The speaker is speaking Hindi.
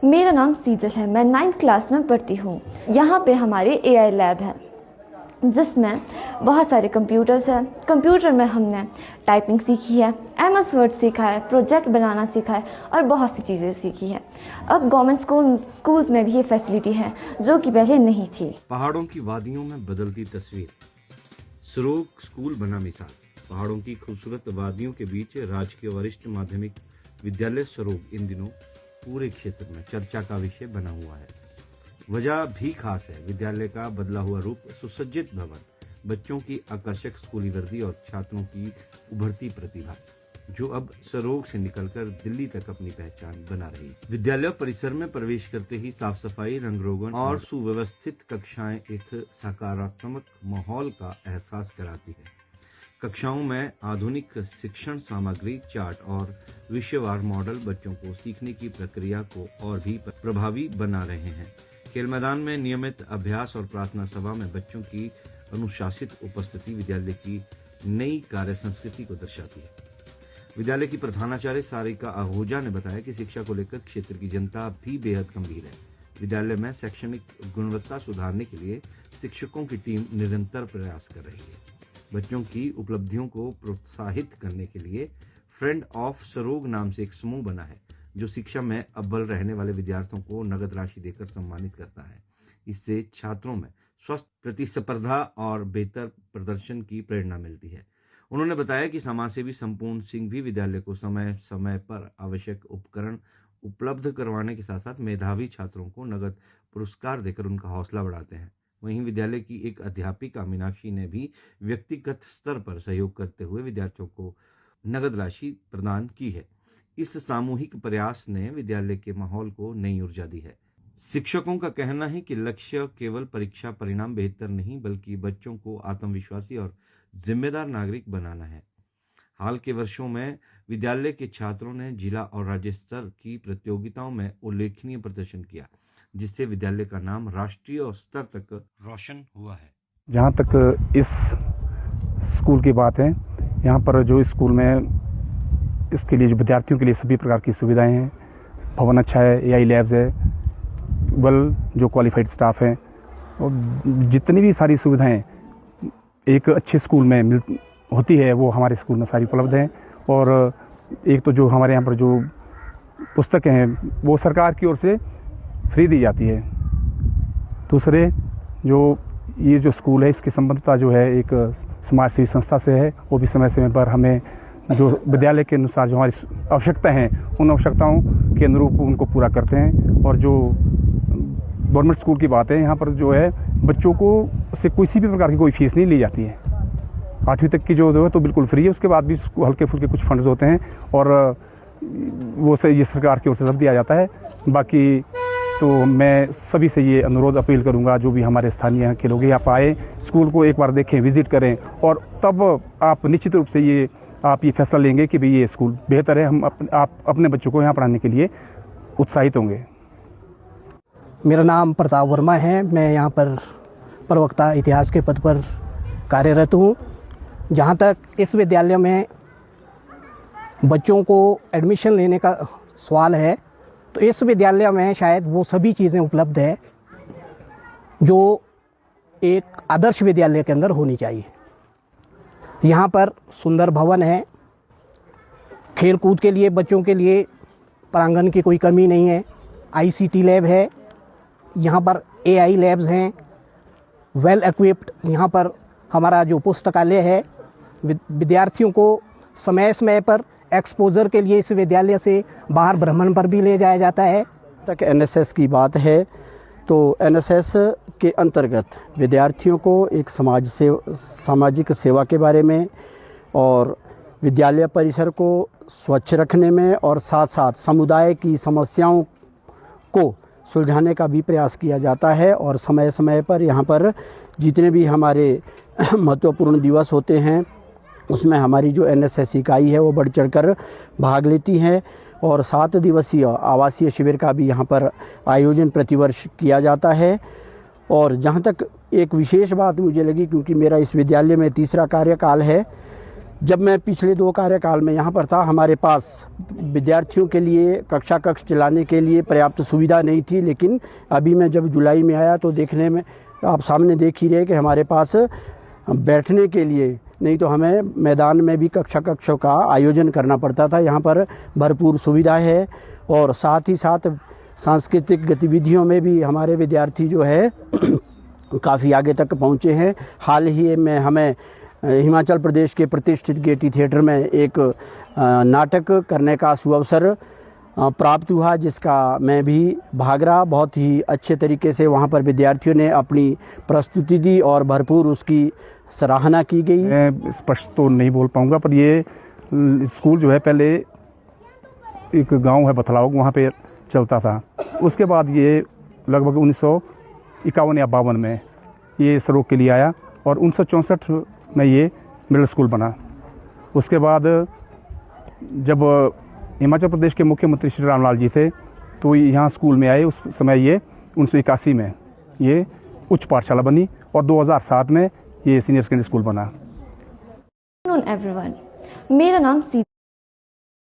मेरा नाम सीजल है। मैं 9th क्लास में पढ़ती हूँ। यहाँ पे हमारी AI लैब है जिसमें बहुत सारे कंप्यूटर्स हैं। कंप्यूटर में हमने टाइपिंग सीखी है, MS वर्ड सीखा है, प्रोजेक्ट बनाना सीखा है और बहुत सी चीज़ें सीखी हैं। अब गवर्नमेंट स्कूल्स में भी ये फैसिलिटी है जो कि पहले नहीं थी। पहाड़ों की वादियों में बदलती तस्वीर, सरोग स्कूल बना मिसाल। पहाड़ों की खूबसूरत वादियों के बीच राजकीय वरिष्ठ माध्यमिक विद्यालय सरोग इन दिनों पूरे क्षेत्र में चर्चा का विषय बना हुआ है। वजह भी खास है। विद्यालय का बदला हुआ रूप, सुसज्जित भवन, बच्चों की आकर्षक स्कूली वर्दी और छात्रों की उभरती प्रतिभा जो अब सरोग से निकलकर दिल्ली तक अपनी पहचान बना रही है। विद्यालय परिसर में प्रवेश करते ही साफ सफाई, रंग रोगन और सुव्यवस्थित कक्षाएं एक सकारात्मक माहौल का एहसास कराती है। कक्षाओं में आधुनिक शिक्षण सामग्री, चार्ट और विषयवार मॉडल बच्चों को सीखने की प्रक्रिया को और भी प्रभावी बना रहे हैं। खेल मैदान में नियमित अभ्यास और प्रार्थना सभा में बच्चों की अनुशासित उपस्थिति विद्यालय की नई कार्य संस्कृति को दर्शाती है। विद्यालय की प्रधानाचार्य सारिका आहूजा ने बताया कि शिक्षा को लेकर क्षेत्र की जनता भी बेहद गंभीर है। विद्यालय में शैक्षणिक गुणवत्ता सुधारने के लिए शिक्षकों की टीम निरंतर प्रयास कर रही है। बच्चों की उपलब्धियों को प्रोत्साहित करने के लिए फ्रेंड ऑफ सरोग नाम से एक समूह बना है जो शिक्षा में अव्वल रहने वाले विद्यार्थियों को नगद राशि देकर सम्मानित करता है। इससे छात्रों में स्वस्थ प्रतिस्पर्धा और बेहतर प्रदर्शन की प्रेरणा मिलती है। उन्होंने बताया कि समाजसेवी संपूर्ण सिंह भी विद्यालय को समय समय पर आवश्यक उपकरण उपलब्ध करवाने के साथ साथ मेधावी छात्रों को नगद पुरस्कार देकर उनका हौसला बढ़ाते हैं। वहीं विद्यालय की एक अध्यापिका मीनाक्षी ने भी व्यक्तिगत स्तर पर सहयोग करते हुए विद्यार्थियों को नगद राशि प्रदान की है। इस सामूहिक प्रयास ने विद्यालय के माहौल को नई ऊर्जा दी है। शिक्षकों का कहना है कि लक्ष्य केवल परीक्षा परिणाम बेहतर नहीं बल्कि बच्चों को आत्मविश्वासी और जिम्मेदार नागरिक बनाना है। हाल के वर्षों में विद्यालय के छात्रों ने जिला और राज्य स्तर की प्रतियोगिताओं में उल्लेखनीय प्रदर्शन किया जिससे विद्यालय का नाम राष्ट्रीय स्तर तक रोशन हुआ है। जहाँ तक इस स्कूल की बात है, यहाँ पर जो स्कूल में इसके लिए जो विद्यार्थियों के लिए सभी प्रकार की सुविधाएं हैं, भवन अच्छा है, AI लैब्स है, जो क्वालिफाइड स्टाफ है और जितनी भी सारी सुविधाएं एक अच्छे स्कूल में होती है वो हमारे स्कूल में सारी उपलब्ध हैं। और एक तो जो हमारे यहाँ पर जो पुस्तकें हैं वो सरकार की ओर से फ्री दी जाती है। दूसरे ये जो स्कूल है इसकी संबद्धता जो है एक समाज सेवी संस्था से है, वो भी समय समय पर हमें जो विद्यालय के अनुसार जो हमारी आवश्यकता हैं उन आवश्यकताओं के अनुरूप उनको पूरा करते हैं। और जो गवर्नमेंट स्कूल की बात है, यहाँ पर जो है बच्चों को से किसी भी प्रकार की कोई फीस नहीं ली जाती है। 8वीं तक की जो है तो बिल्कुल फ्री है, उसके बाद भी हल्के फुल्के कुछ फंड्स होते हैं और वो से ये सरकार की ओर से सब दिया जाता है। बाकी तो मैं सभी से ये अनुरोध अपील करूंगा, जो भी हमारे स्थानीय के लोग यहाँ आए, स्कूल को एक बार देखें, विजिट करें और तब आप निश्चित रूप से ये फैसला लेंगे कि भाई ये स्कूल बेहतर है, आप अपने बच्चों को यहाँ पढ़ाने के लिए उत्साहित होंगे। मेरा नाम प्रताप वर्मा है। मैं यहाँ पर प्रवक्ता इतिहास के पद पर कार्यरत हूँ। जहाँ तक इस विद्यालय में बच्चों को एडमिशन लेने का सवाल है तो इस विद्यालय में शायद वो सभी चीज़ें उपलब्ध है जो एक आदर्श विद्यालय के अंदर होनी चाहिए। यहाँ पर सुंदर भवन है, खेल कूद के लिए बच्चों के लिए प्रांगण की कोई कमी नहीं है, ICT लैब है, यहाँ पर AI लैब्स हैं, वेल इक्विप्ड यहाँ पर हमारा जो पुस्तकालय है, विद्यार्थियों को समय समय पर एक्सपोजर के लिए इस विद्यालय से बाहर भ्रमण पर भी ले जाया जाता है। तक NSS की बात है तो NSS के अंतर्गत विद्यार्थियों को एक सामाजिक सेवा के बारे में और विद्यालय परिसर को स्वच्छ रखने में और साथ साथ समुदाय की समस्याओं को सुलझाने का भी प्रयास किया जाता है। और समय समय पर यहाँ पर जितने भी हमारे महत्वपूर्ण दिवस होते हैं उसमें हमारी जो NSS इकाई है वो बढ़ चढ़कर भाग लेती है और 7 दिवसीय आवासीय शिविर का भी यहाँ पर आयोजन प्रतिवर्ष किया जाता है। और जहाँ तक एक विशेष बात मुझे लगी, क्योंकि मेरा इस विद्यालय में तीसरा कार्यकाल है, जब मैं पिछले 2 कार्यकाल में यहाँ पर था, हमारे पास विद्यार्थियों के लिए कक्षा कक्ष चलाने के लिए पर्याप्त सुविधा नहीं थी, लेकिन अभी मैं जब जुलाई में आया तो देखने में आप सामने देख ही रहे कि हमारे पास बैठने के लिए नहीं तो हमें मैदान में भी कक्षा कक्षों का आयोजन करना पड़ता था। यहाँ पर भरपूर सुविधा है और साथ ही साथ सांस्कृतिक गतिविधियों में भी हमारे विद्यार्थी जो है काफ़ी आगे तक पहुँचे हैं। हाल ही में हमें हिमाचल प्रदेश के प्रतिष्ठित गेयटी थिएटर में एक नाटक करने का सुअवसर प्राप्त हुआ, जिसका मैं भी भाग रहा। बहुत ही अच्छे तरीके से वहाँ पर विद्यार्थियों ने अपनी प्रस्तुति दी और भरपूर उसकी सराहना की गई। मैं स्पष्ट तो नहीं बोल पाऊँगा, पर ये स्कूल जो है पहले एक गांव है बथलाव, वहाँ पे चलता था। उसके बाद ये लगभग 1951 या 52 में ये सरोग के लिए आया और 1964 में ये मिडिल स्कूल बना। उसके बाद जब हिमाचल प्रदेश के मुख्यमंत्री श्री रामलाल जी थे तो यहाँ स्कूल में आए। उस समय ये 1981 में ये उच्च पाठशाला बनी और 2007 में ये सीनियर सेकेंडरी स्कूल बना। एवरीवन, मेरा नाम